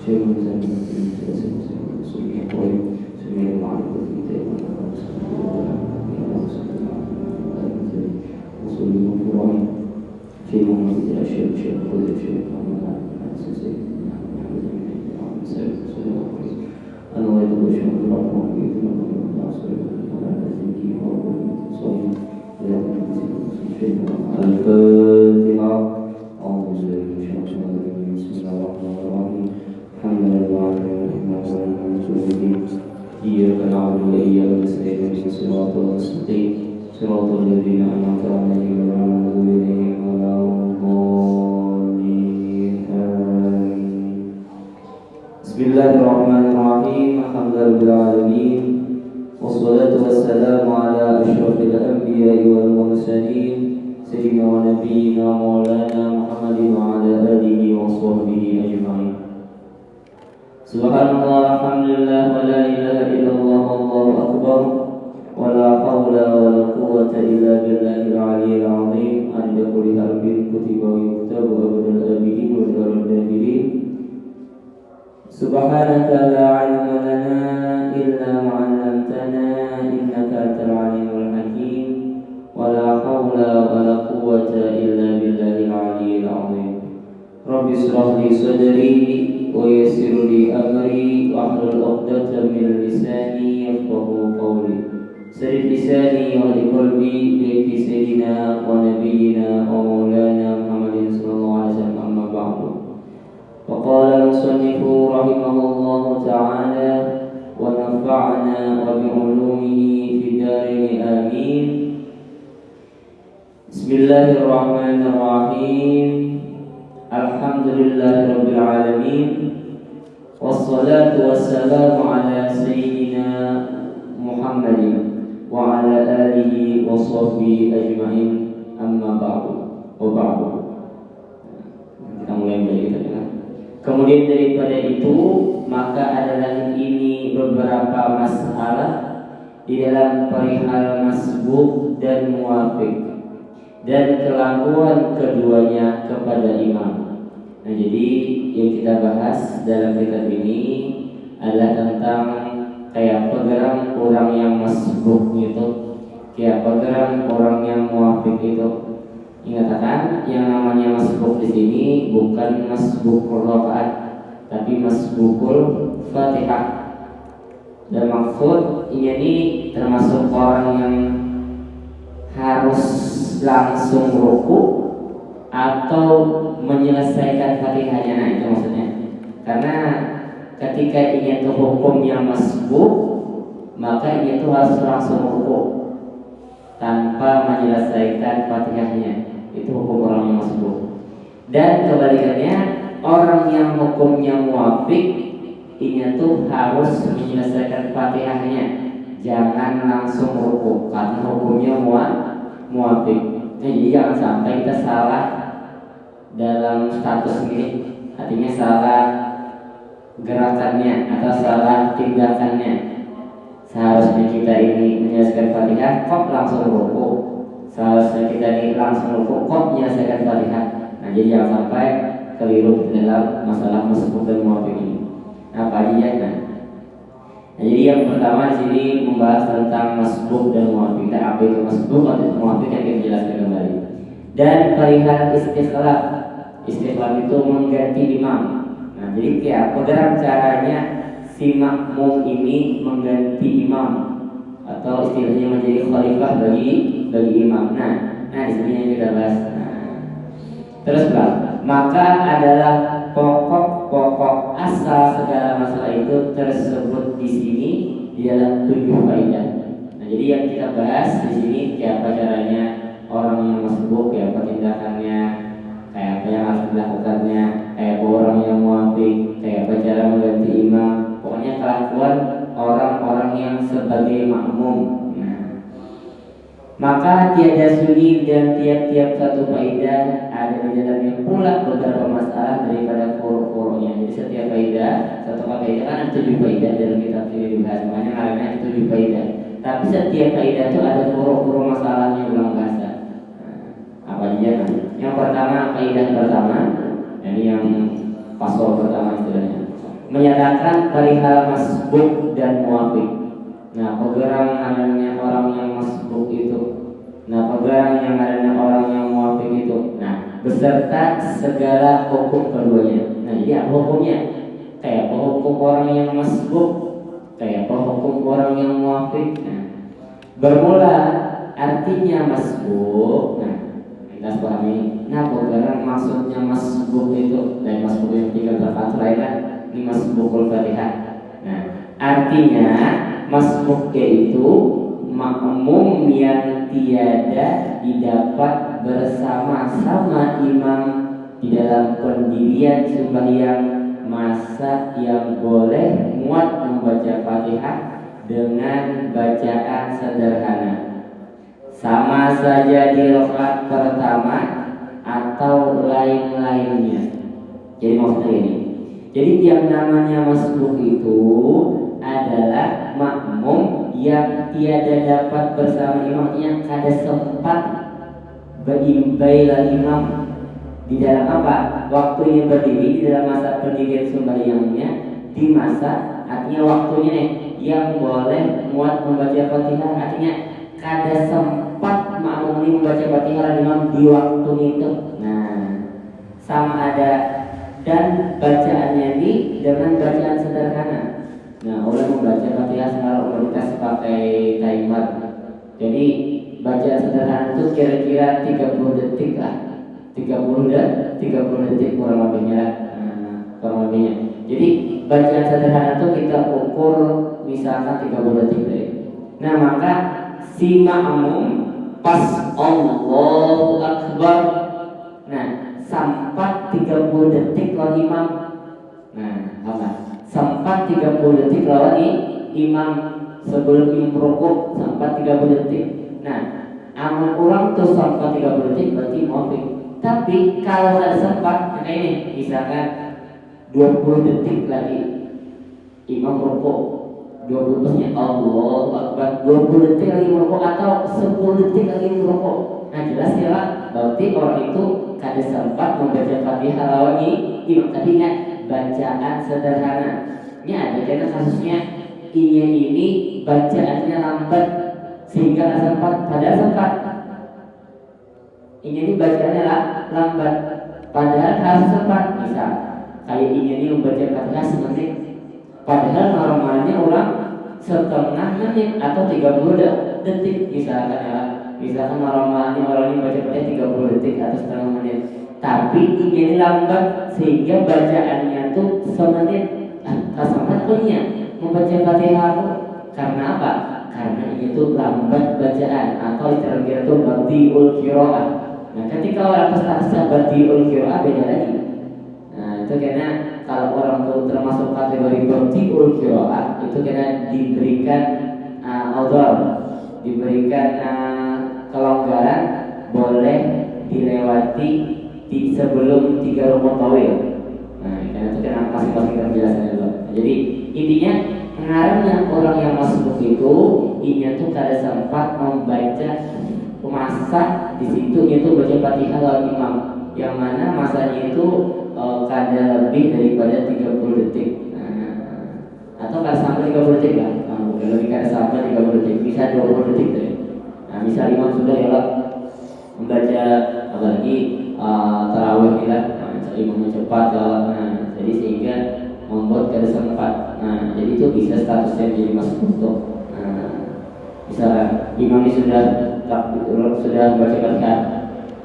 Bismillahirrahmanirrahim. Alhamdulillahirrahmanirrahim. Wassalatu wassalamu ala asyrafil anbiya'i wal mursalin Sayyidina wa nabiyyina maulana Muhammadin wa ala alihi wa sahbihi ajma'in. Subhanallah, alhamdulillah, wa la ilaha illallah, wallahu akbar, wa la hawla wa la quwwata illa billahil aliyyil azim. Anda kulli harbin kutiba wa yuktabu abdul abidin wa darul dahirin. Subhanaka la ilma lana illa ma 'allamtana innaka antal alimul hakim wa la haula wa la quwwata illa billahil aliyyil azim. Rabbi shrah li sadri wa yassir li amri wa hlul 'uqdatam min lisani yafqahu qawli. Sayyid lisani wa li qalbi bi sayyidina wa nabiyyina wa maulana Muhammadin sallallahu alaihi wasallam, amma ba'du. وقال المصنف رحمه الله تعالى ونفعنا وبعلومه في الدارين آمين. بسم الله الرحمن الرحيم. الحمد لله رب العالمين والصلاة والسلام على سيدنا محمد وعلى آله وصحبه أجمعين، أما بعد. Kita mulai dari kita. Kemudian daripada itu, maka adalah ini beberapa masalah di dalam perihal masbuk dan muwafiq dan kelakuan keduanya kepada imam. Nah, jadi yang kita bahas dalam kitab ini adalah tentang kayak pegeram orang yang masbuk itu, kayak pegeram orang yang muwafiq itu. Ingatkan, yang namanya masbuk di sini bukan masbukul rakaat, tapi masbukul Fatihah. Dan maksud ini termasuk orang yang harus langsung ruku atau menyelesaikan Fatihahnya. Nah, itu maksudnya. Karena ketika ini tuh hukumnya masbuk, maka ini tuh harus langsung ruku tanpa menyelesaikan Fatihahnya. Itu hukum orang yang masbuk. Dan kebalikannya, orang yang hukumnya muwafiq ini tuh harus menyelesaikan Fatihahnya, jangan langsung ruku karena hukumnya muwafiq. Jadi jangan sampai kita salah dalam status ini, artinya salah gerakannya atau salah tindakannya. Seharusnya kita ini menyelesaikan Fatihah kok langsung ruku, seharusnya kita ini langsung ruku kok menyelesaikan Fatihah. Nah, jadi jangan sampai keliru dalam masalah masbuk dan muwafiq ini. Apa aja? Nah, jadi yang pertama di sini membahas tentang masbuk dan muwafiq. Dan apa itu masbuk atau muwafiq yang kita jelaskan kembali. Dan perihal istikhlaf. Istikhlaf itu mengganti imam. Nah, jadi kayak bagaimana caranya si makmum ini mengganti imam atau istilahnya menjadi khalifah bagi imam. Nah di sini yang kita bahas. Terus maka adalah pokok asal segala masalah itu tersebut di sini di dalam 7 faedah. Nah, jadi yang kita bahas di sini kayak apa caranya orang yang masbuk, kayak apa tindakannya, kayak apa yang harus dilakukannya, kayak apa orang yang muwafiq, kayak apa cara mengganti imam. Pokoknya kelakuan orang-orang yang sebagai makmum. Maka tiada suni dan tiap-tiap satu faedah ada di dalamnya pula beberapa masalah daripada furu'-furu'nya. Jadi setiap faedah, satu faedah kan ada 7 faedah dalam kitab ini dibahas, makanya namanya 7 faedah. Tapi setiap faedah itu ada furu'-furu' masalahnya ulang bahasa. Apa aja? Yang pertama, faedah pertama, ini yang pasal pertama istilahnya. menyatakan perihal masbuk dan muafik. Nah, pegerangannya orang yang masbuk itu, nah pegerang yang adanya orang yang muafik itu, nah beserta segala hukum keduanya. Nah, jadi apa hukumnya? Kayak apa hukum orang yang masbuk, kayak apa hukum orang yang muafik. Nah, bermula artinya masbuk. Nah, kita pahami. Nah, pegerang maksudnya masbuk itu, dan masbuk yang tinggal terfatul lainnya. Ini masbukul Fatihah. Nah, artinya masbuk yaitu makmum yang tiada didapat bersama-sama imam di dalam pendirian sembahyang, masa yang boleh muat membaca Fatihah dengan bacaan sederhana, sama saja di rakaat pertama atau lain-lainnya. Jadi maksudnya ini. Jadi yang namanya masbuk itu adalah makmum yang tiada dapat bersama imam, yang kada sempat berimbailah imam di dalam apa? Waktunya berdiri, di dalam masa pendirian sembahyangnya, di masa artinya waktunya nih yang boleh muat membaca Fatihah, artinya kada sempat makmum ini membaca Fatihah imam di waktunya itu. Nah, sama ada dan bacaannya ini dengan bacaan sederhana. Nah, oleh membaca Fatihah secara otoritas pakai timer. Jadi bacaan sederhana itu kira-kira 30 detik lah. 30 detik kurang lebihnya lah. Kurang lebihnya. Jadi bacaan sederhana itu kita ukur misalkan 30 detik deh. Nah, maka si makmum pas Allahu Akbar, nah sampai 30 detik lawan imam. Nah, apa? Sampai 30 detik lawan imam sebelum imam rukuk sampai 30 detik. Nah, amal orang tuh sampai 30 detik berarti muafik. Tapi kalau ada sempat, kayak ini, misalkan 20 detik lagi imam rukuk, 20 detiknya Allahu Akbar, 20 detik lagi rukuk atau 10 detik lagi rukuk. Nah, jelas ya Pak, berarti orang itu kada sempat membaca Fatihah lawan imam. Tapi ingat, bacaan sederhana. Ini ada karena kasusnya ini bacaannya lambat sehingga tidak sempat, padahal sempat. Ini bacaannya lambat, padahal harus sempat. Misal kayak ini membaca Fatihah semenit, padahal normalnya orang setengah menit atau 30 detik misalkan ya. Misalkan normalnya orang ini baca Fatihah 30 detik atau setengah menit, tapi ini lambat sehingga bacaannya tuh semenit. Sampai punya membaca Fatihah karena apa? Karena itu lambat bacaan atau literal itu batiul qiraah. Nah, ketika orang statusnya batiul qiraah beda lagi. Nah, itu karena kalau orang itu termasuk kategori batiul qiraah itu karena diberikan diberikan kelonggaran boleh dilewati sebelum 3 rukun tawil. Nah, karena itu kan masing-masing penjelasannya dulu. Jadi intinya pengaruhnya orang yang masuk itu ini tuh kada sempat membaca masa di situ itu baca Fatihah lawan imam, yang mana masanya itu kada lebih daripada 30 detik. Atau kada sampai 30 detik lah. Lebih kada sampai 30 detik, bisa 20 detik deh. Nah, misal imam sudah ya membaca apalagi tarawih kita, imam cepat ya. Nah, jadi sehingga membuat kada sempat. Nah, jadi itu bisa statusnya menjadi masuk untuk misalkan imam ini sudah baca Fatihah,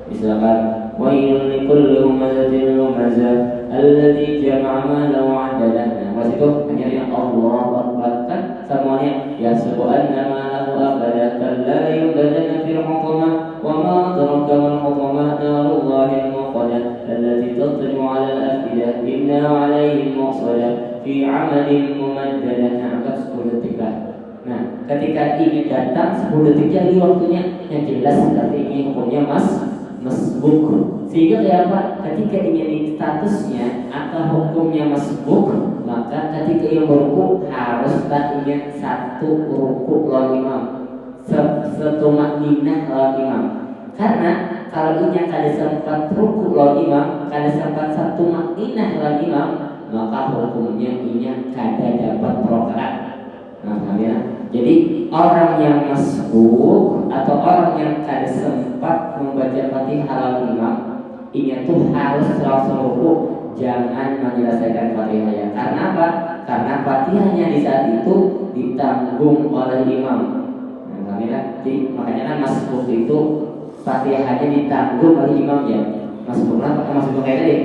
misalkan wailul likulli humazatin lumazah alladzi jama'a malan wa 'addadah. Nah, pas itu hanya Allahu Akbar kan semuanya ya subhanallah malahu abadah kalla yubadanna fil hukumah wa ma adraka mal hukumah narullahi al-muqaddah allati tatlu 'ala al-afidah inna 'alaihim muqsadah fi 'amalin mumaddadah. Nah, 10 detik lah. Nah, ketika ini datang 10 detik jadi waktunya yang jelas berarti ini hukumnya masbuk. Sehingga apa? Ketika ini statusnya atau hukumnya masbuk, maka ketika ia berukuk harus ingat satu rukuk lawan imam, setumak minah lawan imam. Karena kalau ini kada sempat rukuk lawan imam, kada sempat satu makninah lawan imam, maka hukumnya ini kada dapat rokaat. Nah, ya. Jadi orang yang masbuk atau orang yang kada sempat membaca Fatihah al imam, ini tuh harus langsung ruku, jangan menyelesaikan Fatihahnya. Karena apa? Karena Fatihahnya di saat itu ditanggung oleh imam. Nah, ya. Jadi makanya kan masbuk itu Fatihahnya ditanggung oleh imam ya. Masbuklah pakai masbuk kayak tadi.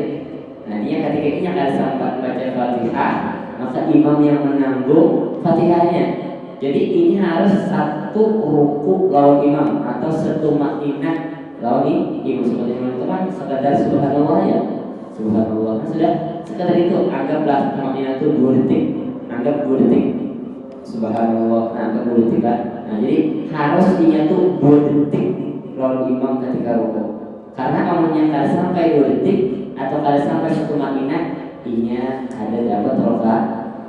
Nah, dia ketika ini kada sempat baca Fatihah, maka imam yang menanggung Fatihahnya. Jadi ini harus satu ruku lawan imam atau satu makninah lawan imam. Seperti itu kan sekadar subhanallah ya, subhanallah. Nah, sudah sekadar itu, anggaplah makninah itu 2 detik, anggap 2 detik subhanallah, anggap 2 detik kan. Nah, jadi harus ini tuh 2 detik lawan imam ketika ruku. Karena kamunya kada sampai 2 detik atau kada sampai satu makninah, inya ada dapat rokaat.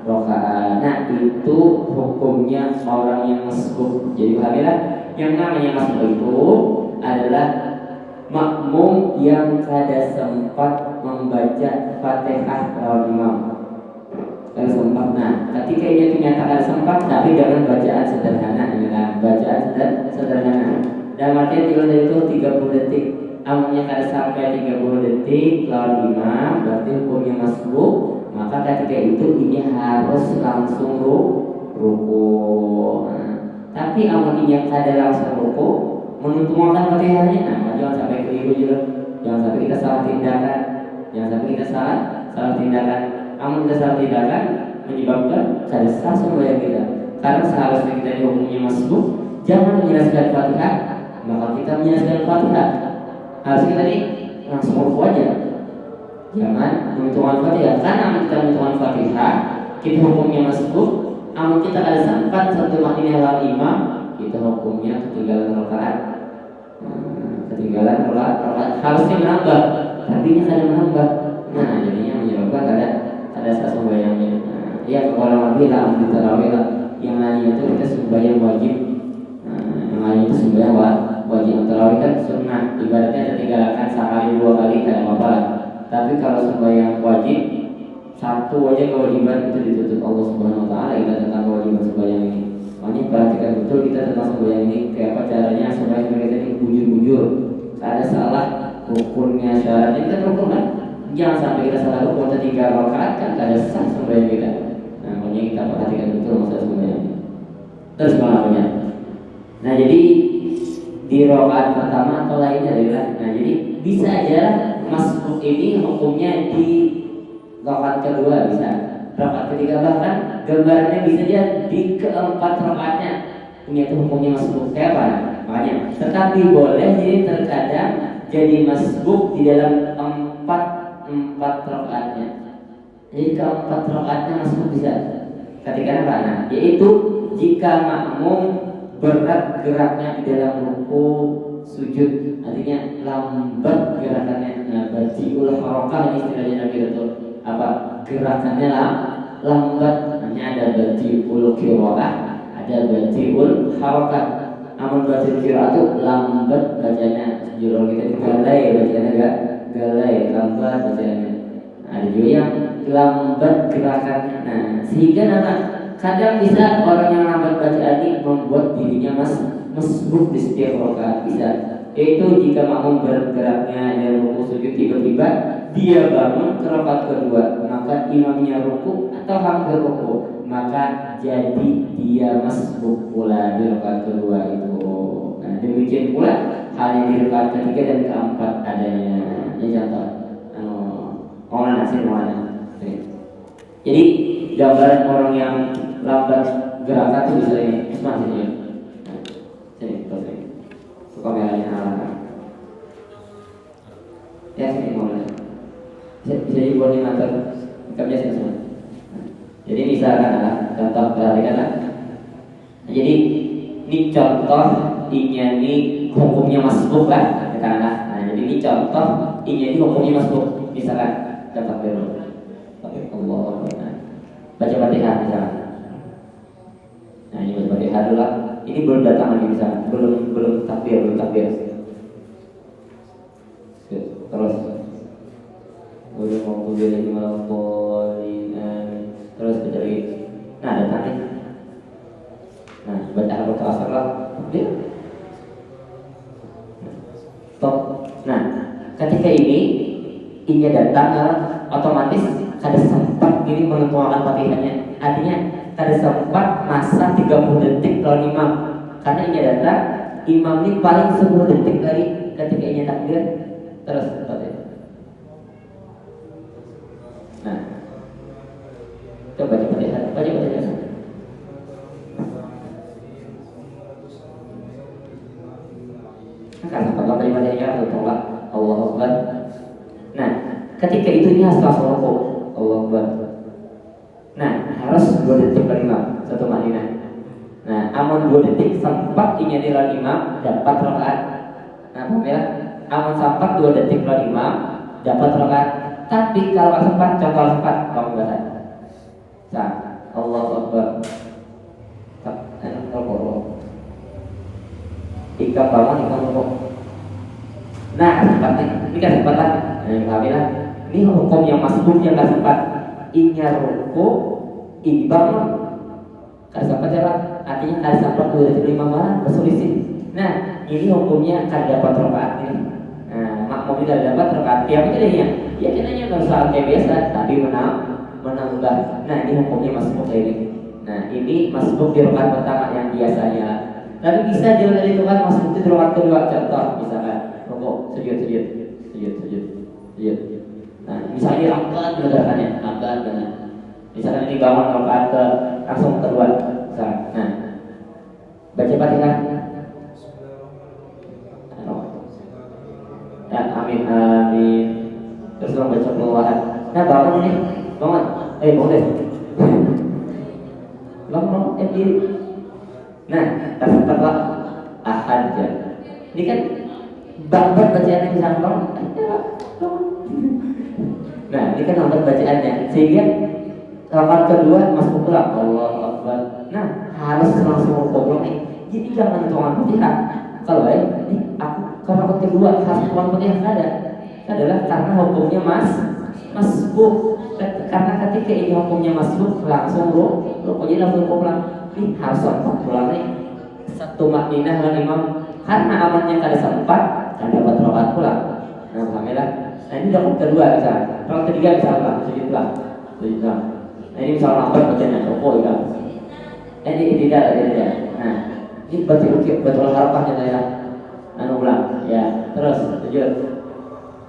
Nah, itu hukumnya orang yang masbuk. Jadi bahagialah yang namanya masbuk itu adalah makmum yang kada sempat membaca Fatihah lawan imam. Kada sempat. Nah, ketika ini ternyata kada sempat, tapi dengan bacaan sederhana, bacaan sederhana. Dan artinya itu 30 detik. Amunnya kada sampai 30 detik lawan imam, berarti hukumnya masbuk. Maka ketika itu ini harus langsung ruku. Nah, tapi amun ini kada langsung ruku, menuntungan Fatihahnya, nah jangan sampai keliru juga. Jangan sampai kita salah tindakan. Jangan sampai kita salah tindakan. Amun kita salah tindakan menyebabkan kada sah sembahyang kita. Karena seharusnya kita hukumnya masbuk, jangan menyelesaikan Fatihah, maka kita menyelesaikan Fatihah. Harusnya tadi langsung ruku aja. Jangan menentukan Fatihah. Karena kita menentukan Fatihah, kita hukumnya masbuk. Namun kita ada sempat satu makninah lawan imam, kita hukumnya ketinggalan rakaat. Ketinggalan rakaat. Harusnya menambah, tapi nya kada menambah. Nah, jadinya menyebabkan ada sembahyangnya. Ya kalau lebih lah di tarawih lah. Yang lainnya itu kita sembahyang wajib. Yang lainnya itu sembahyang wajib. Tarawih kan sunnah. Ibaratnya ada 3 rakaat sehari 2 kali kada apa-apa. Tapi kalau sembahyang wajib, satu aja kewajiban itu ditutup Allah Subhanahu Wa Taala kita tentang kewajiban sembahyang ini. Makanya perhatikan betul kita tentang sembahyang ini, kayak apa caranya sembahyang kita ini bujur-bujur. Ada salah rukunnya, syaratnya kita rukun kan. Jangan sampai kita salah rukun, kita 3 rakaat kan ada sah sembahyang kita. Nah, makanya kita perhatikan betul masalah sembahyang ini. Terus namanya. Nah, jadi di rakaat pertama atau lainnya adalah, nah jadi bisa aja masbuk ini hukumnya di rakaat kedua bisa, rakaat ketiga, bahkan gambarnya bisa aja di keempat rakaatnya. Ini itu hukumnya masbuk kayak apa? Makanya, tetapi boleh jadi terkadang jadi masbuk di dalam empat rakaatnya. Jadi keempat rakaatnya masbuk bisa. Ketika apa? Nah, yaitu jika makmum berat geraknya di dalam ruku sujud, artinya lambat gerakannya. Nah, badiul harakah ini istilahnya Nabi itu apa? Gerakannya lambat. Namanya ada badiul qiraah, ada badiul harakah. Amun badiul qiraah itu lambat bacanya, jurul kita galai bacanya galai, lambat bacanya. Nah, ada juga yang lambat gerakannya. Nah, sehingga kadang bisa orang yang lambat bacaan ini membuat dirinya masbuk di setiap rakaat bisa. Yaitu jika makmum bergeraknya dari ruku sujud tiba-tiba dia bangun ke rakaat kedua, maka imamnya ruku atau hampir ruku, maka jadi dia masbuk pula di rakaat kedua itu. Nah, demikian pula halnya di rakaat ketiga dan keempat adanya. Ini contoh. Orang nasi mana? Jadi gambaran orang yang lambat gerakan itu bisa ini maksudnya. Sini, terus kameranya arah. Ya sini boleh. Bisa dibuat di mantar, ikamnya sini semua. Jadi misalkan contoh perhatikanlah. Jadi ini contoh ini hukumnya masbuk lah, katakanlah. Nah, jadi ini contoh ini hukumnya masbuk. Misalkan contoh dulu. Allah. Baca Fatihah misalkan. Nah, ini baca Fatihah dulu lah. Ini belum datang lagi misalkan. Belum takbir. Terus udah mau kuliah di malam poli Nah, ketika ini inya datang, otomatis kada sempat ini menentukan Fatihahnya. Artinya kada sempat masa 30 detik lawan imam. Karena inya datang, imam ini paling 10 detik lagi ketika inya takbir terus Fatihah. Nah, coba Fatihah, baca Fatihah. Karena kalau Fatihah Allah Akbar. Nah, ketika itu harus langsung rukuk. Allah Akbar. Nah, harus 2 detik per imam, satu maknina. Nah, amun 2 detik sempat inya di lawan imam dapat rakaat. Nah, ya, amun sempat 2 detik lawan imam dapat rakaat. Tapi kalau sempat, contoh sempat, kamu bahas. Nah, Allah Akbar. Ika bangun, ika rukuk. Nah, sempat ini kan sempat lah. Alhamdulillah. Ini hukum yang masbuk yang nggak sempat. Inya ruku, ini bangun. Kada sempat ya Pak. Artinya kada sempat 25 malam berselisih. Nah, ini hukumnya kada dapat rakaat ini. Nah, makmum tidak dapat rakaat. Ya bedanya. Ya kenanya kalau soal kayak biasa, tapi menambah. Nah, ini hukumnya masbuk ini. Nah, ini masbuk di rakaat pertama yang biasanya. Tapi bisa juga dari Tuhan masbuk di rakaat kedua. Contoh misalkan sujud. Nah, misalnya lambat gerakannya, lambat benar. Misalkan ini bangun rakaat ke langsung kedua. Nah, baca Fatihah. Ya, amin. Terus orang baca keluaran. Nah, bangun nih, bangun. Bangun deh. Bangun, diri. Nah, tersempat lah. Ahad ya. Ini kan lambat bacaannya bisa bangun. Nah, ini kan lambat bacaannya, sehingga rakaat kedua masuk pulang. Allah Akbar. Nah, harus langsung rukuk nih. Jadi jangan tuangan Fatihah. Kalau ini aku karena rakaat kedua harus tuangan Fatihah adalah karena hukumnya masbuk. Karena ketika ini hukumnya masbuk langsung rukuk, jadi langsung pulang. Ini harus langsung pulang nih. Satu makninah dan imam karena amannya kada sempat dan dapat rakaat pulang. Nah, alhamdulillah. Nah, ini rakaat kedua misalnya. Rakaat ketiga misalnya sujud pulang. Nah, ini misalnya lambat bacanya rukuk ya. Ini tidak. Nah, ini betul harapahnya saya. Ulang ya. Terus sujud.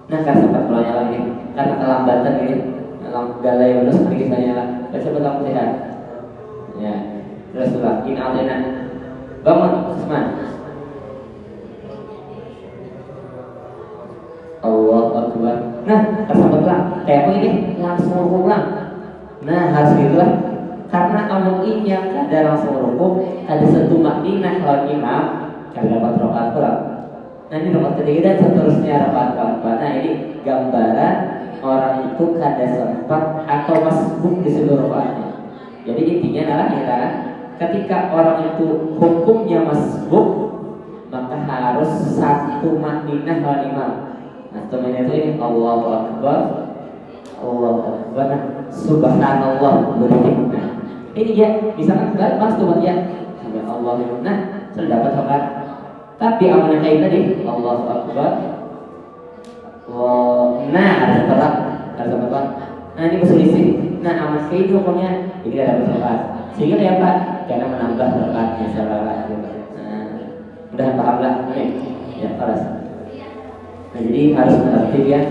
Nah, kan sempat pulangnya lagi karena kelambatan ini. Galai terus lagi saya baca betul sehat. Ya. Terus ulang. Ini alena. Bangun, Usman. Allah Akbar. Nah, tersambut lah. Kayak aku ini langsung rukuk lah. Nah, harus gitulah. Karena amun yang kada langsung rukuk, ada satu makninah lawan imam, kada dapat rakaat pulang. Nah, ini rakaat ketiga dan seterusnya rakaat keempat. Nah, ini gambaran orang itu kada sempat atau masbuk di seluruh rakaatnya. Jadi intinya adalah ya, ketika orang itu hukumnya masbuk, maka harus satu makninah lawan imam. Nah, teman itu ini Allahu Akbar, Subhanallah berikut. Nah, ini ya, misalkan pas tuh ya, sampai Allah. Nah, sudah dapat rakaat. Tapi amanah kayak tadi, Allahu Akbar. Nah, ada setelah. Nah, ini berselisih. Nah, amanah kayak itu pokoknya ini dapat rakaat. Sehingga kayak apa? Karena menambah rakaatnya salah. Nah, mudah pahamlah. Ya, keras. Nah, jadi harus mengerti ya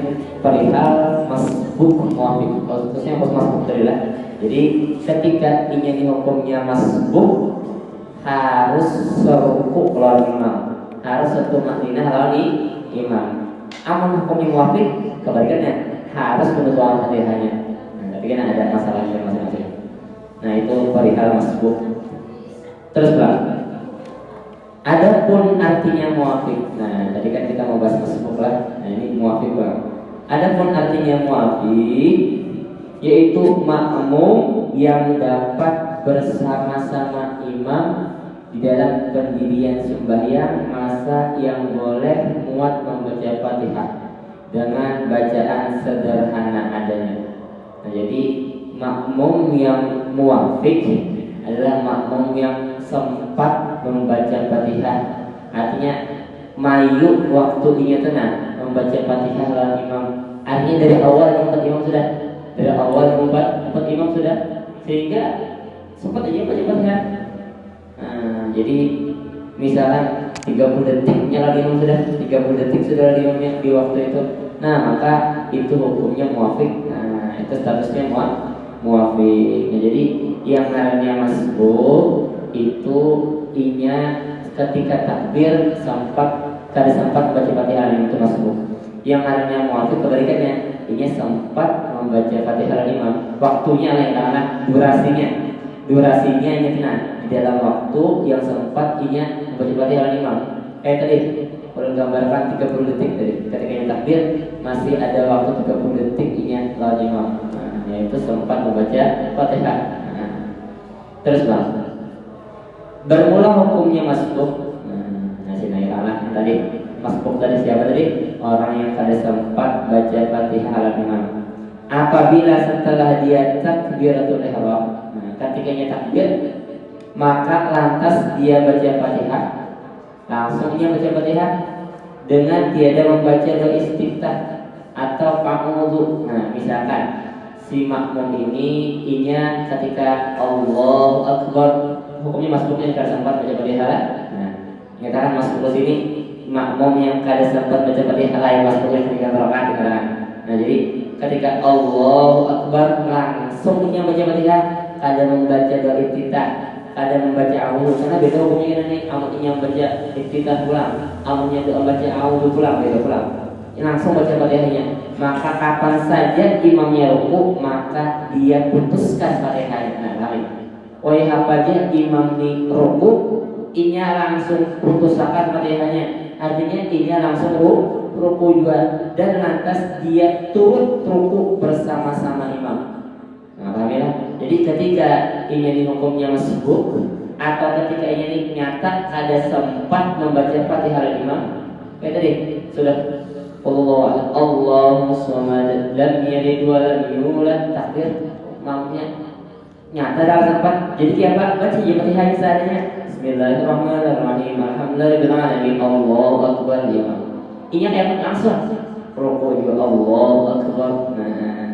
perihal masbuk muafik. Khususnya hukum masbuk adalah. Jadi ketika ini hukumnya masbuk harus serukuk lawan imam, harus satu makninah lawan imam. Amun hukumnya muafik kebalikannya harus menutup Fatihahnya. Nah, tapi kan ada masalahnya masing-masing. Nah, itu perihal masbuk. Terus Bang, adapun artinya muafik. Nah, tadi kan kita mau bahas masbuk lah. Nah, ini muafik Bang. Adapun artinya muafik yaitu makmum yang dapat bersama-sama imam di dalam pendirian sembahyang masa yang boleh muat membaca Fatihah dengan bacaan sederhana adanya. Nah, jadi makmum yang muafik adalah makmum yang sempat membaca Fatihah. Artinya mayu waktu dia tenang membaca Fatihah lawan imam. Artinya dari awal empat imam sudah, dari awal empat imam sudah, sehingga sempat aja baca Fatihah. Jadi misalnya 30 detik nyala imam sudah, 30 detik sudah imamnya di waktu itu. Nah maka itu hukumnya muafik. Nah itu statusnya muafik. Nah, jadi yang namanya masbuk itu inya ketika takbir kada sempat baca Fatihah itu masbuk. Yang namanya muafik kebalikannya, inya sempat membaca Fatihah imam. Waktunya lain karena durasinya ini di dalam waktu yang sempat inya membaca Fatihah imam. Kayak tadi kalau gambarkan 30 detik tadi ketika yang takbir masih ada waktu 30 detik inya lawan imam. Yaitu sempat membaca Fatihah. Terus bang, bermula hukumnya masbuk. Sinailah tadi masbuk tadi siapa tadi? Orang yang kada sempat baca Fatihah ala imam. Apabila setelah dia takbiratul ihram, ketika dia takbir, maka lantas dia baca Fatihah, langsung dia baca Fatihah dengan tiada membaca doa istiftah atau pa'udhu. Nah, misalkan si makmum ini inya ketika Allahu Akbar, hukumnya masbuknya kada sempat baca Fatihah. Nah, nyatakan masbuk ke sini makmum yang kada sempat baca Fatihah lain masbuknya ketika rakaat. Nah, jadi ketika Allahu Akbar langsung inya baca Fatihah, kada membaca doa istiftah, kada membaca a'udzu, karena beda hukumnya nih. Amunnya baca istiftah pulang, amunnya doa baca a'udzu pulang, beda pulang. Langsung baca Fatihahnya. Maka kapan saja imamnya ruku, maka dia putuskan Fatihahnya. Nah, kali. Oi apa aja imam ni ruku, inya langsung putuskan Fatihahnya. Artinya inya langsung ruku juga, dan lantas dia turut ruku bersama-sama imam. Nah, paham ya? Jadi ketika ini hukumnya masbuk atau ketika ini nyata ada sempat membaca Fatihah imam, kayak tadi sudah Allahu samad lam yalid wa lam yulad, takbir maksudnya nyata dalam sempat. Jadi apa? Baca Fatihah seadanya. Bismillahirrahmanirrahim. Alhamdulillahirabbil alamin. Allahu akbar imam. Ini kayak langsung ruku juga Allahu akbar. Nah,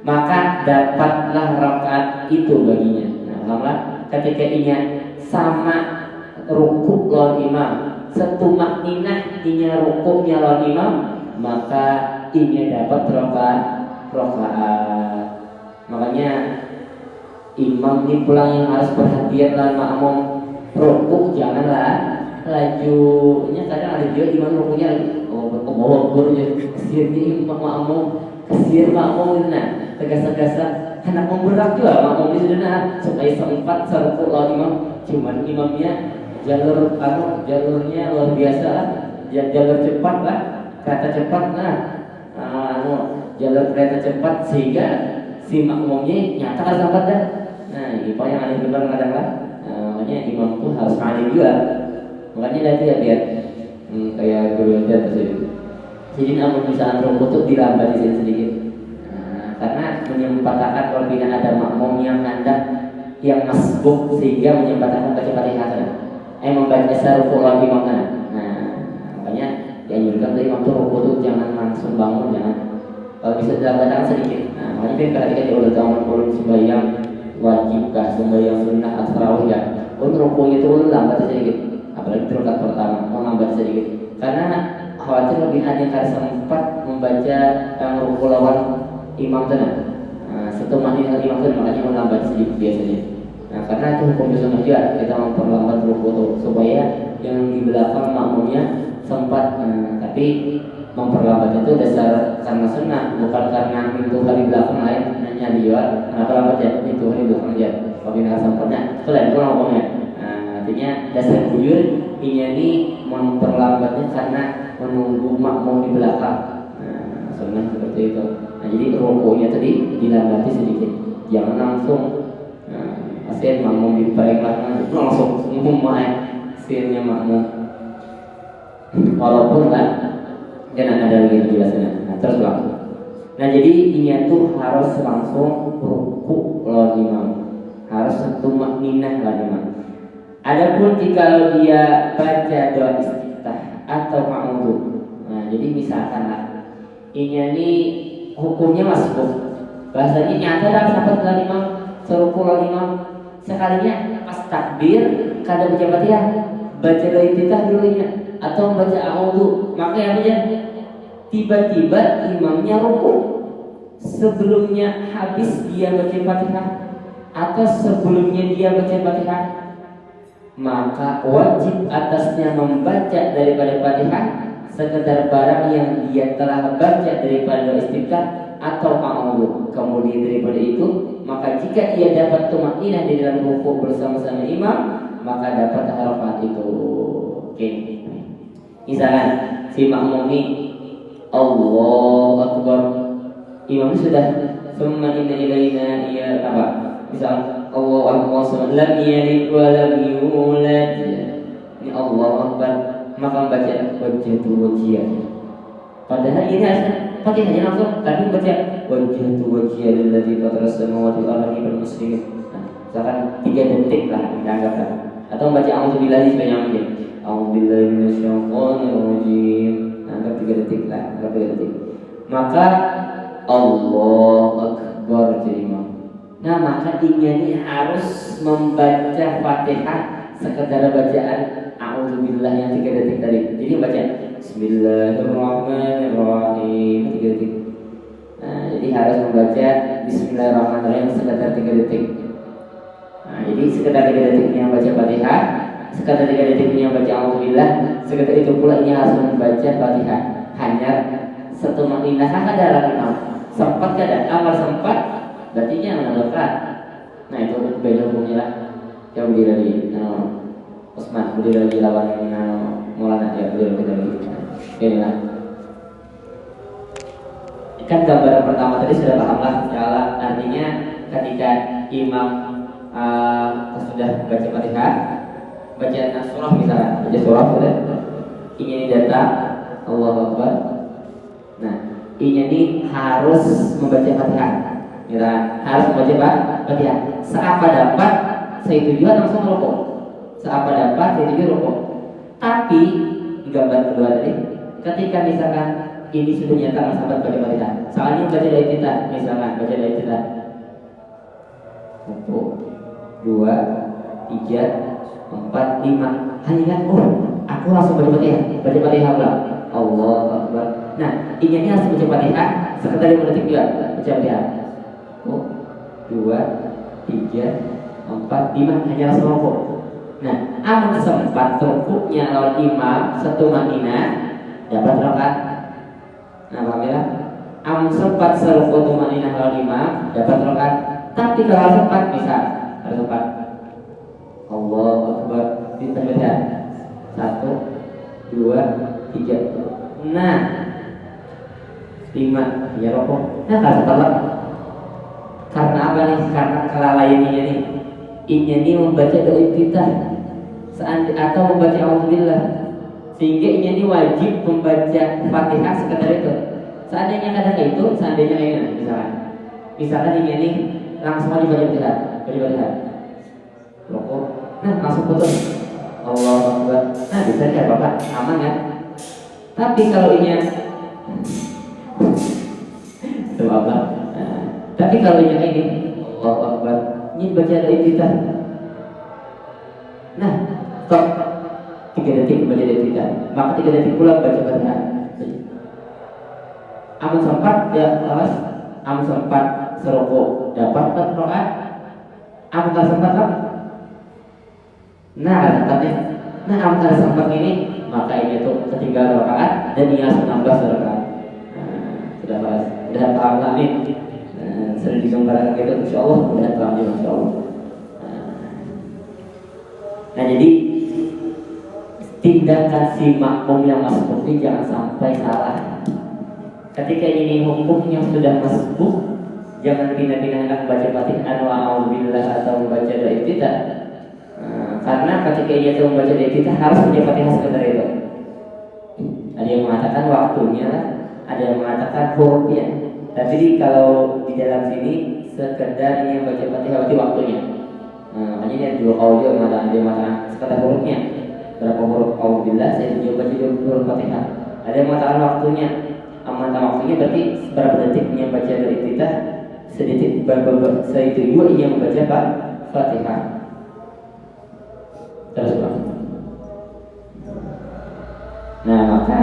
maka dapatlah rakaat itu baginya. Nah, alhamdulillah ketika inya sama ruku lawan imam, setumak ninah inya ruku nya lawan imam, maka inya dapat rakaat. Makanya imam ini pulang yang harus perhatian dan makmum ruku janganlah lajunya. Kadang ada juga imam rukunya lagi kesian ini makmum nah tegas-tegasan anak memberat juga makmum ini sudah supaya sempat seruku lawan imam. Cuman imamnya jalurnya luar biasa lah, jalur cepat lah, kereta cepat lah, jalur kereta cepat sehingga si makmumnya nyata kan sempat dah. Nah ini yang ada benar kadang lah. Makanya imam tuh harus alim juga. Makanya nanti ya biar kayak guru aja tersebut. Jadi namun misalnya ruku tuh dilambat di sini sedikit. Karena menyempatkan kalau tidak ada makmum yang hendak yang masbuk sehingga menyempatkan baca Fatihah membaca ruku lagi makna. Nah makanya dianjurkan dari waktu ruku tuh jangan langsung bangun, jangan. Kalau bisa dilambatkan sedikit. Nah makanya perhatikan di ulun sembahyang wajibkah, sembahyang sunnah atau tarawih ya. Rukunya itu lambat sedikit, apalagi rakaat pertama mau lambat sedikit. Karena khawatir lebih ada yang sempat membaca yang ruku lawan imam tenang. Setelah imam tenang makanya melambat sedikit biasanya. Nah karena itu hukum sunnah juga kita memperlambat ruku itu supaya yang di belakang makmumnya sempat. Tapi memperlambat itu dasar karena sunnah, bukan karena itu hari belakang lain hanya dia. Kenapa lambat ya? Itu hari belakang aja. Kalau tidak sempatnya, itu lain kalau ngomongnya. Artinya dasar bujur ini memperlambatnya karena menunggu makmum di belakang. Sunnah seperti itu. Nah jadi rukunya tadi dilambati sedikit, jangan langsung asin makmum di belakang langsung main asinnya makmum. Walaupun kan jangan ada lagi penjelasannya. Nah terus langsung. Nah jadi ini tuh harus langsung ruku lawan imam, harus satu makninah lawan imam. Adapun jika dia baca doa istiftah atau ma'udhu, nah jadi misalkan lah, ini hukumnya masbuk, bahasanya nyata dah sahabat imam seruku imam sekalinya pas takbir kada baca Fatihah, baca doa iftitah dulunya atau baca a'udzu, maka yang aja tiba-tiba imamnya ruku, sebelumnya habis dia baca Fatihah atau sebelumnya dia baca Fatihah, maka wajib atasnya membaca daripada Fatihah sekedar barang yang dia telah baca daripada doa istiftah atau a'udzu. Kemudian daripada itu, maka jika ia dapat tumakninah di dalam ruku bersama-sama imam, maka dapat harokat itu. Oke. Misalkan si makmum ini Allahu Akbar, imam sudah summa inna ilaina iya apa? Misal Allahu Akbar lam yalid wa lam yulad. Ini Allahu Akbar, maka baca wajhatu wajhiyah. Padahal ini asal Fatihahnya langsung, tapi baca wajhatu wajhiyah lillazi fatara samawati wal ardi wal muslimin. Misalkan 3 detik lah dianggapkan. Atau baca a'udzubillahi sebanyak mungkin. A'udzubillahi minasyaitonir rajim. Anggap 3 detik lah, anggap 3 detik. Maka Allahu Akbar jadi imam. Nah, maka ini harus membaca Fatihah sekedar bacaan a'udzubillah yang 3 detik tadi. Jadi baca Bismillahirrahmanirrahim 3 detik. Nah, jadi harus membaca Bismillahirrahmanirrahim sekedar 3 detik. Nah, jadi sekedar 3 detiknya baca Fatihah, sekedar 3 detiknya baca a'udzubillah, sekedar itu pula ini harus membaca Fatihah. Hanya satu makninah ada dalam imam. Sempat kada, amal sempat berarti jangan menolak. Nah, itu beda hukumnya lah. Yang berdiri lagi, Usman berdiri lagi lawan Maulana ya berdiri lagi. Ini lah. Kan gambaran pertama tadi sudah paham lah. Ya, artinya ketika imam sudah baca Fatihah, baca surah misalnya, baca surah sudah, ini data Allahu Akbar. Nah, ini harus membaca Fatihah. Ya, harus membaca Fatihah. Seapa dapat, saya tujuan langsung rukuk. Seapa dapat, saya tujuan rukuk. Tapi gambar kedua tadi, ketika misalkan ini sudah nyata sahabat baca Fatihah, soalnya baca doa iftitah, misalkan baca doa iftitah 1, 2, 3, 4, 5, hanya kan, aku langsung baca Fatihah ulang. Allahu Akbar. Nah, ini harus baca Fatihah sekitar 5 detik juga baca Fatihah. 2, 3, 4, 5, hanya langsung rukuk. Nah, amun sempat rukuknya lawan imam satu makninah dapat rakaat. Nah, pahamilah? Amun sempat serukuk tumakninah lawan imam dapat rakaat. Tapi kalau sempat misal harus sempat Allahu Akbar ditambah 1, 2, 3. Nah, 5 ya rukuk. Nah, kalau setelah karena apa nih? Karena kelalaiannya nih. Ini membaca doa iftitah atau membaca a'udzubillah, sehingga ini wajib membaca Fatihah sekedar itu. Seandainya kadang itu, seandainya ini misalkan ini langsung aja baca Fatihah, rukuk, nah langsung putus Allahu Akbar. Nah, bisa ya Bapak, aman kan? Tapi kalau ini subhanallah. Tapi kalau ini Allahu Akbar, ini baca doa iftitah. Nah, stop 3 detik baca doa iftitah. Maka 3 detik pula baca Fatihah. Amun sempat ya awas, amun sempat serukuk dapat rakaat. Amun tak sempat apa? Nah, sempatnya. Nah, amun tak sempat ini, maka ini tuh ketinggalan rakaat dan dia harus menambah rakaat. Sudah bahas, sudah paham lah nih. Sudah digambarkan gitu, insyaallah mudah paham juga insyaallah. Nah, jadi tindakan si makmum yang masbuk ini jangan sampai salah. Ketika ini hukum yang sudah masbuk, jangan pindah-pindah hendak baca Fatihah wa a'udzubillah atau membaca doa iftitah. Karena ketika ia itu membaca doa iftitah harus baca Fatihah sekedar itu. Ada yang mengatakan waktunya, ada yang mengatakan hurufnya. Tapi kalau di dalam sini sekedar ini baca Fatihah berarti waktunya. Makanya ini ada 2 kaul ada yang mengatakan sekedar hurufnya. Berapa huruf a'udzubillah, saya juga baca huruf Fatihah. Ada yang mengatakan waktunya. Amanah waktunya berarti berapa detiknya baca dari kita, sedetik itu juga yang membaca Fatihah. Terus Bang. Nah maka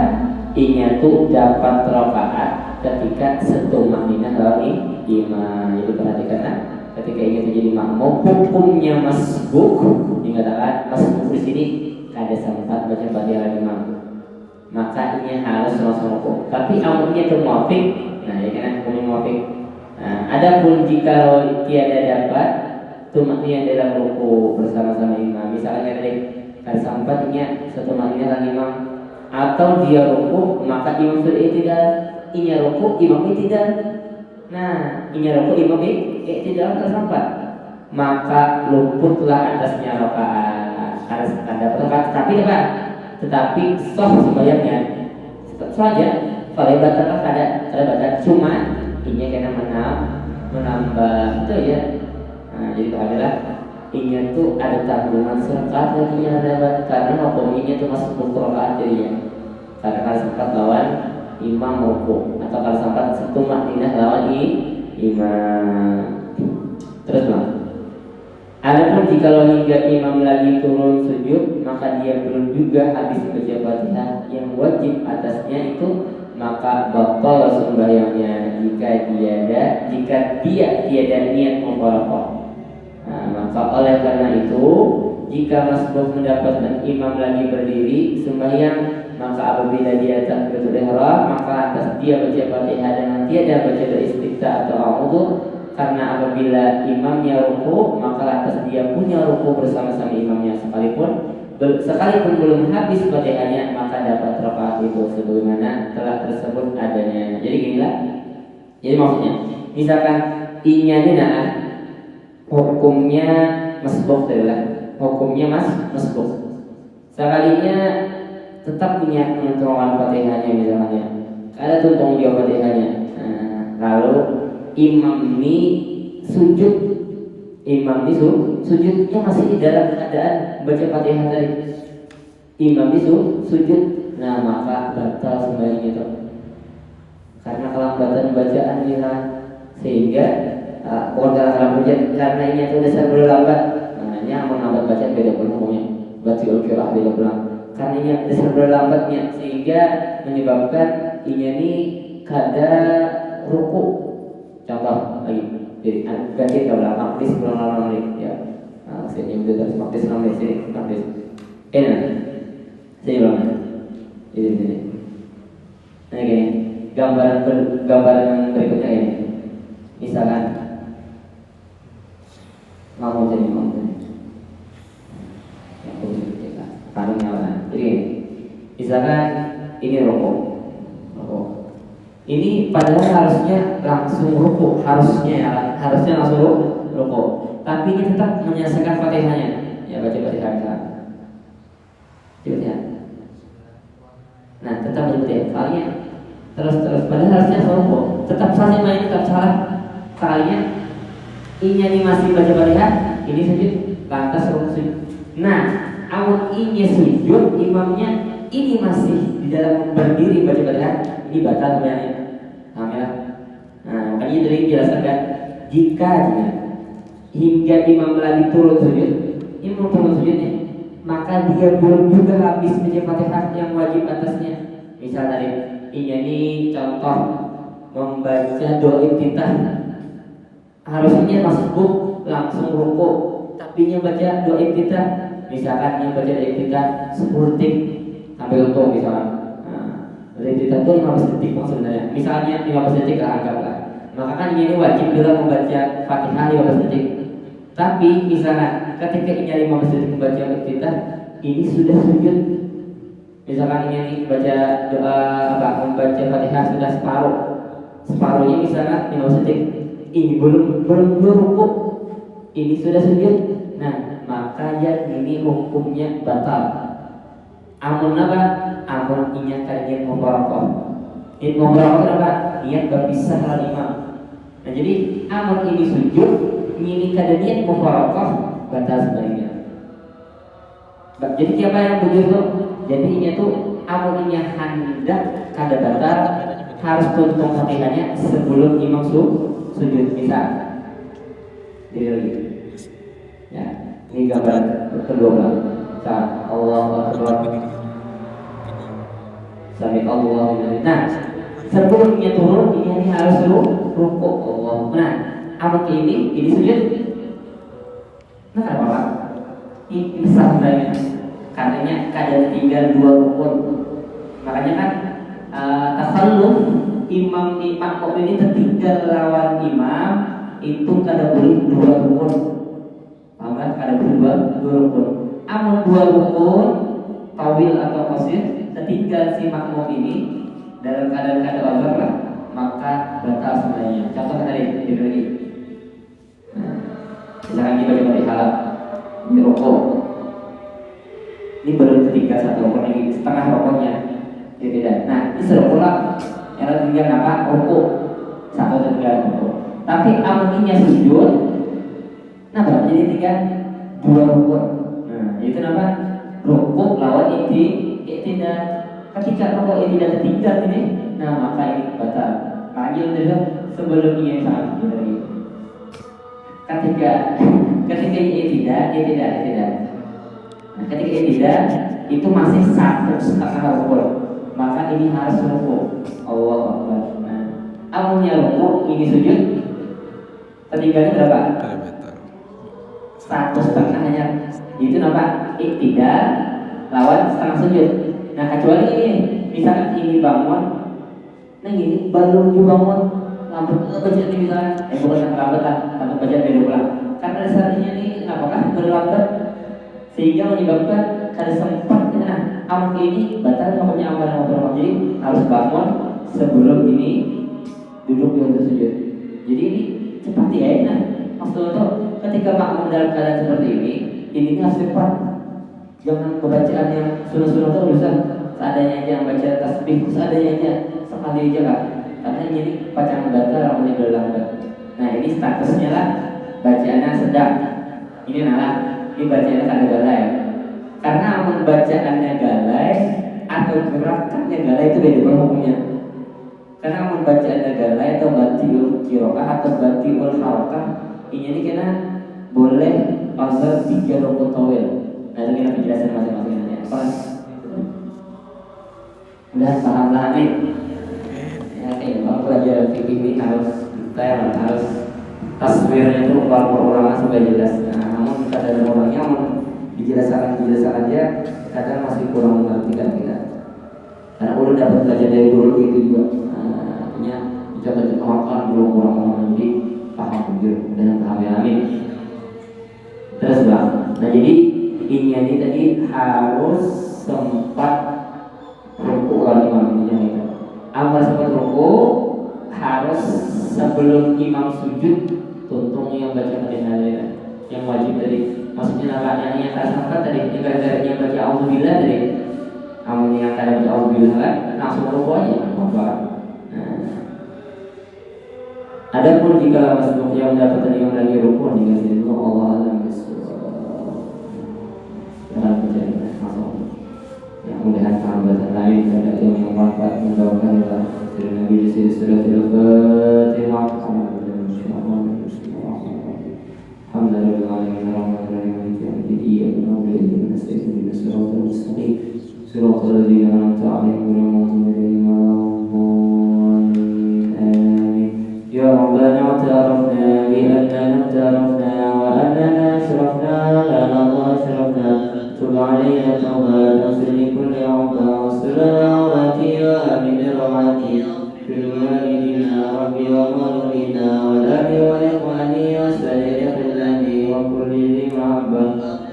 inya tuh dapat rakaat ketika setumaninah lawan imam. Jadi perhatikan nah, ketika ingin menjadi makmum hukumnya masbuk dikatakan masbuk di sini kada sempat baca Fatihah imam, maka ini harus langsung rukuk. Tapi amunnya itu muafik, nah ya kan hukumnya muafik. Nah, adapun jika tiada dapat tumaknya dalam rukuk bersama-sama imam, misalnya tadi kada sempatnya setumaknya dalam imam, atau dia rukuk maka imam sudah tidak, inya rukuk imam tidak. Nah, inya rukuk imam tidak tersampat, maka luputlah atasnya rakaat. Harus ada pertengkaran, tetapi soh sembahyangnya tetap saja. Kalau batal ada batal, cuma inya kena menambah itu ya. Nah, jadi adalah inya tuh ada tanggungan serkat lagi ada karena hukumnya itu masuk rakaat jadinya. Karena kalau sempat lawan imam rukuk atau kalau sempat tumakninah lawan imam. Terus Bang, adapun jika hingga imam lagi turun sujud maka dia belum juga habis baca Fatihah yang wajib atasnya itu, maka batal sembahyangnya jika dia tiada niat mufaraqah. Nah, maka oleh karena itu jika masbuk mendapatkan imam lagi berdiri sembahyang, maka apabila dia takbiratul ihram maka atas dia baca Fatihah dengan tiada baca istiftah atau a'udzu. Karena apabila imamnya ruku maka atas dia punya ruku bersama-sama imamnya sekalipun belum habis Fatihahnya, maka dapat rakaat itu sebagaimana telah tersebut adanya. Jadi ginilah. Jadi maksudnya misalkan inya ini hukumnya masbuk adalah hukumnya masbuk. Sekalinya tetap punya penentuan Fatihahnya misalnya. Ada tuntung dia Fatihahnya. Nah, lalu imam ini sujudnya masih di dalam keadaan baca Fatihah tadi. Imam itu sujud, nah maka batal sembahyang itu. Karena kelambatan bacaan kita sehingga karena ini itu dasar berlambat. Nah, ini mengambat bacaan beda pun hukumnya. Baca al-qiraah beda pulang. Karena ini dasar berlambatnya sehingga menyebabkan ini kada ruku. Contoh lagi, jadi ganti ke belakang, maktis pulang ya. Nah, sini udah terus maktis namanya sini maktis. Sini belakang, ini. Nah gini, gambaran berikutnya ini. Misalkan mau jadi ya karung nyala. Jadi misalkan ini rokok. Ini padahal harusnya langsung rukuk, harusnya langsung rukuk. Tapi ini tetap menyelesaikan Fatihahnya. Ya baca Fatihah. Coba. Nah, tetap baca Fatihah. Soalnya terus padahal harusnya rukuk. Tetap saja main tetap salah. Soalnya inya ini masih baca Fatihah, ini sujud, lantas rukuk sujud. Nah, amun inya sujud, imamnya ini masih di dalam berdiri baca Fatihah, ini batal sebenarnya. Nah, makanya tadi dijelaskan jika hingga imam lagi turun sujudnya, maka dia belum juga habis baca Fatihah yang wajib atasnya. Misal tadi ini contoh membaca doa iftitah, harusnya masbuk langsung rukuk, tapi nya baca doa iftitah, misalkan yang baca doa iftitah 10 detik sampai rukuk misalkan. Dari itu 15 detik maksudnya. Misalnya 15 detik anggaplah. Maka kan ini wajib juga membaca Fatihah 15 detik. Tapi misalnya ketika ini 15 detik membaca Iftitah, ini sudah sujud. Misalkan ini baca doa membaca Fatihah sudah separuhnya misalnya 15 detik. Ini belum rukuk. Ini sudah sujud. Nah, maka ya ini hukumnya batal. Amun apa? Amun inya kalian mufaraqah. Ini mufaraqah apa? Niat berpisah dari imam. Nah jadi amun ini sujud, ini kada niat mufaraqah, batal sebenarnya. Jadi siapa yang bujur tuh? Jadi inya tuh amuninya hendak kada batal harus tuntung Fatihahnya sebelum imam sujud bisa. Jadi lagi. Ya, ini gambar kedua lah. Saat Allah Akbar. Sami Allah. Nah, sebelumnya turun ini harus rukuk Allah. Nah, amun ini sujud. Nah, apa Pak? Ini sebenarnya katanya kadang tinggal 2 rukun. Makanya kan tasalluf imam ini tertinggal lawan imam itu kada boleh 2 rukun. Paham kan? Kada boleh 2 rukun. Amun 2 rukun tawil atau qasir tertinggal si makmum ini dalam keadaan kada uzur lah, maka batal sebenarnya. Contoh tadi lagi. Nah, misalkan kita baca Fatihah di rukuk. Ini baru ketiga satu rukun lagi setengah rukuknya. Ya tidak. Nah, ini seru pula yang tinggal apa? Rukuk. Satu tinggal rukuk. Tapi amuninya sujud. Nah, jadi tinggal 2 rukun. Nah, itu apa? Rukuk lawan tidak. Ketika rukuk tidak tertinggal ini, nah maka ini batal. Lagi untuk sebelumnya yang sangat lagi. Ketika ini tidak. Nah, ketika ini tidak, itu masih 1,5 rukun. Maka ini harus rukuk. Allah Akbar. Nah, amunnya rukuk ini sujud, tertinggalnya berapa? 1,5 hanya. Itu apa? Tidak lawan setengah sujud. Nah, kecuali ini, misalkan ini bangun, nah ini baru dibangun lambat baca ini misalnya, bukan lambat lah, lambat baca beda pulang. Karena dasarnya ini apakah berlambat sehingga menyebabkan kada sempat. Nah, amun ini batal namanya amalan yang jadi harus bangun sebelum ini duduk di untuk sujud. Jadi ini cepat ya. Nah, maksudnya itu ketika makmum dalam keadaan seperti ini harus cepat. Jangan pembacaan yang sunah-sunah itu bisa seadanya aja, baca tasbih seadanya aja, sekali aja lah. Karena ini bacaan batal namanya berlambat. Nah, ini statusnya lah bacaannya sedang. Ini ini bacaannya kada galai. Karena amun bacaannya galai atau gerakannya galai itu beda hukumnya. Karena amun bacaannya galai atau batiul qiraah atau batiul harakah, ini kena boleh azar 3 rukun tawil. Nah, itu kita penjelasan masing-masing nanti. Apa? Udah paham lah nih. Ya, kalau pelajaran fikih ini harus detail, harus taswirnya itu ulama supaya jelas. Nah, namun kadang orangnya dijelaskan aja, kadang masih kurang mengerti kan kita. Karena udah dapat belajar dari dulu gitu juga. Artinya dicontoh orang belum kurang jadi paham jujur dan paham ya, amin. Terus bang, nah jadi ini tadi harus sempat rukuk kalau imam ini itu. Amal sempat rukuk harus sebelum imam sujud tuntung yang baca Fatihah yang wajib tadi. Maksudnya namanya yang tak sempat tadi, yang gara-gara baca auzubillah tadi. Amun yang kada baca auzubillah kan langsung rukuk aja apa. Adapun jika masbuk yang mendapatkan imam lagi rukuk dikasih itu Allah alam bisawab. Dalam perjalanan masuk. Yang mudahan hambatan lain ada yang bermanfaat mendoakan Allah dari Nabi Yesus surat Al-Fatihah. صراط الذين أنعمت عليهم غير المغضوب عليهم ولا الضالين آمين. يا ربنا اعترفنا بأننا اعترفنا وأننا أشرفنا لنا الله أشرفنا تب علينا توبة نصر لكل عقبة واغفر لنا عوراتي وآمن روعاتي في والدينا ربي ومولودينا والأهل والإخواني وسائر خلاني وكل ذي محبة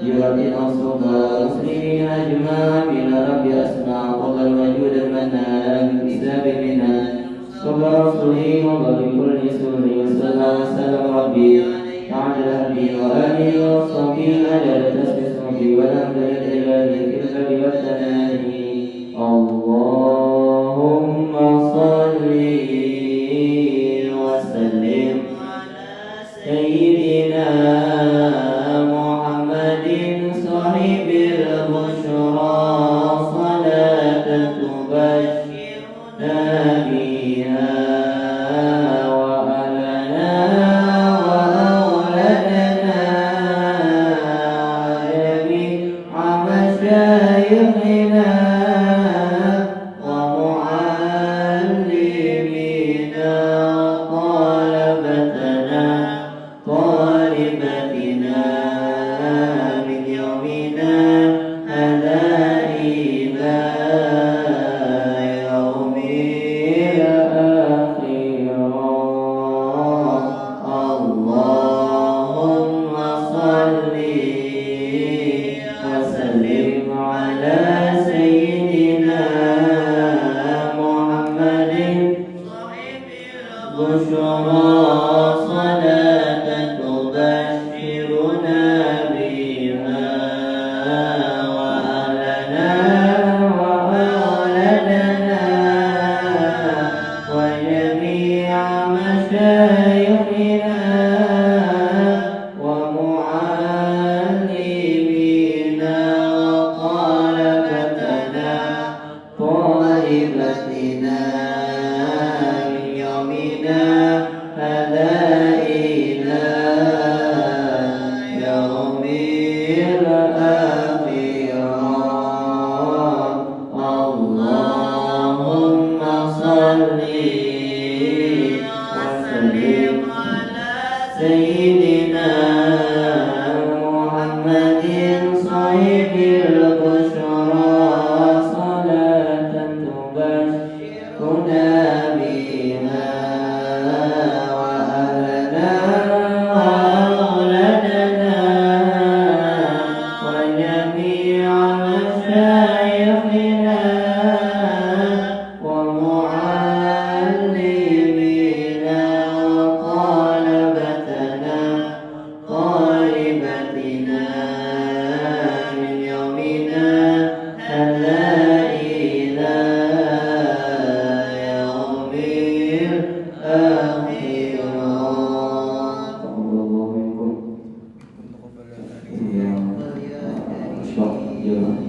برب أصوبة المسلمين أجمعين رب أسمع قبل الوجود المنان بالكتاب منا صلى رسوله وضل كل سوري وصلى وسلم ربي وعلى أهلي وآله وصحبه أجل تسبس ربي ولم تجد عبادي في البر والتناني اللهم صل وسلم سيدنا محمد صاحب البشرى صلاة Yang